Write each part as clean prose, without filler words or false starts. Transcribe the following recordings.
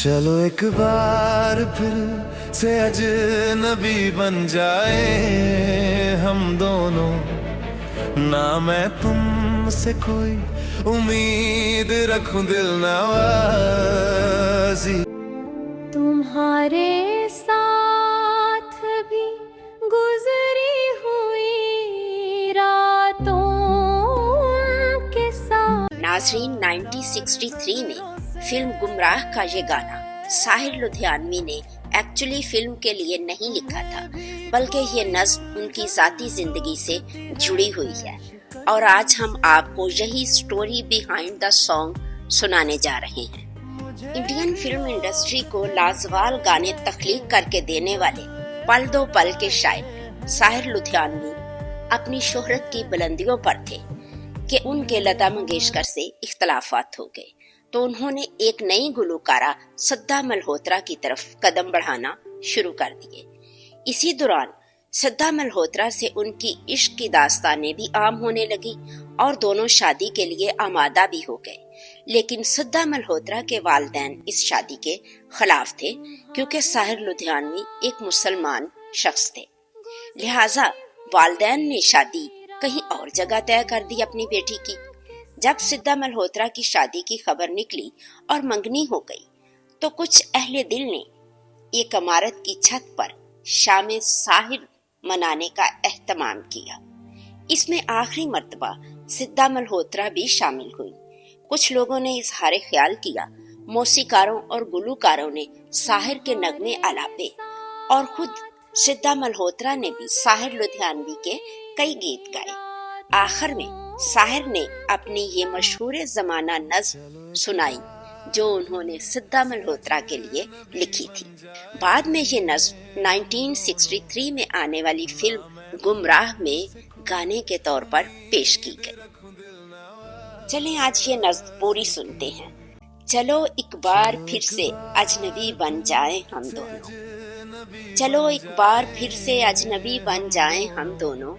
चलो एक बार फिर से अजनबी बन जाए हम दोनों, ना मैं तुमसे कोई उम्मीद रखूं दिल नवाजी। तुम्हारे साथ भी गुजरी हुई रातों के साथ। नाजरीन, 1963 में फिल्म गुमराह का ये गाना साहिर लुधियानवी ने एक्चुअली फिल्म के लिए नहीं लिखा था, बल्कि ये नज्म उनकी जाती जिंदगी से जुड़ी हुई है। और आज हम आपको यही स्टोरी बिहाइंड द सॉन्ग सुनाने जा रहे हैं। इंडियन फिल्म इंडस्ट्री को लाजवाल गाने तख्लीक करके देने वाले पल दो पल के शायर साहिर लुधियानवी अपनी शोहरत की बुलंदियों पर थे कि उनके लता मंगेशकर से इख्तलाफात हो गए, तो उन्होंने एक नई गुलकारा सद्दा मल्होत्रा की तरफ कदम बढ़ाना शुरू कर दिए। इसी दौरान सद्दा मल्होत्रा से उनकी इश्क की दास्तानें भी आम होने लगी और दोनों शादी के लिए आमादा भी हो गए। लेकिन सद्दा मल्होत्रा के वालिदैन इस शादी के खिलाफ थे, क्योंकि साहिर लुधियानवी एक मुसलमान शख्स थे। लिहाजा वालिदैन ने शादी कहीं और जगह तय कर दी अपनी बेटी की। जब सिद्दा मल्होत्रा की शादी की खबर निकली और मंगनी हो गई, तो कुछ अहले दिल ने एक इमारत की छत पर शाम साहिर मनाने का एहतमाम किया। इसमें आखिरी मर्तबा सिद्दा मल्होत्रा भी शामिल हुई। कुछ लोगों ने इजहार ख्याल किया, मौसीकारों और गुलकारों ने साहिर के नगमे अलापे और खुद सिद्दा मल्होत्रा ने भी साहिर लुधियानवी के कई गीत गाए। आखिर में साहिर ने अपनी ये मशहूर जमाना नज्म सुनाई, जो उन्होंने सिद्दा मल्होत्रा के लिए लिखी थी। बाद में ये नज्म 1963 में आने वाली फिल्म गुमराह में गाने के तौर पर पेश की गई। चलें आज ये नज्म पूरी सुनते हैं। चलो एक बार फिर से अजनबी बन जाएं हम दोनों, चलो एक बार फिर से अजनबी बन जाएं हम दोनों,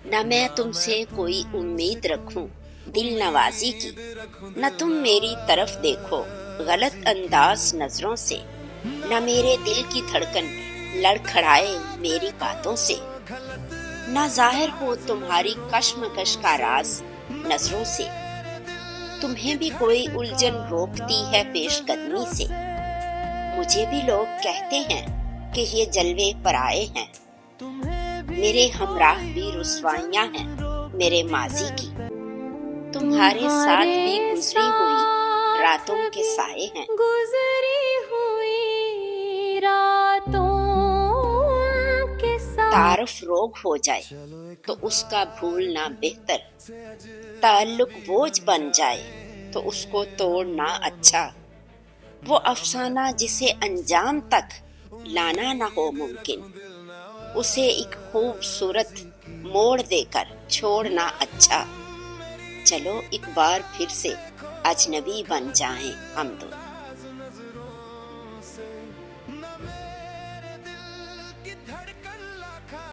न मैं तुमसे कोई उम्मीद रखूं दिल नवाजी की, न तुम मेरी तरफ देखो गलत अंदाज नजरों से, न मेरे दिल की धड़कन लड़खड़ाए मेरी बातों से, न जाहिर हो तुम्हारी कश्मकश का राज नजरों से, तुम्हें भी कोई उलझन रोकती है पेशकदमी से। मुझे भी लोग कहते हैं कि ये जलवे पराए हैं, मेरे हमराह भी रुसवाइयां हैं मेरे माजी की, तुम्हारे साथ भी गुजरी हुई रातों के साए हैं। गुजरी हुई रातों के साथ। तारफ रोग हो जाए तो उसका भूलना बेहतर, ताल्लुक बोझ बन जाए तो उसको तोड़ना अच्छा, वो अफसाना जिसे अंजाम तक लाना न हो मुमकिन, उसे एक खूबसूरत मोड़ देकर छोड़ना अच्छा। चलो एक बार फिर से अजनबी बन जाएं हम दोनों।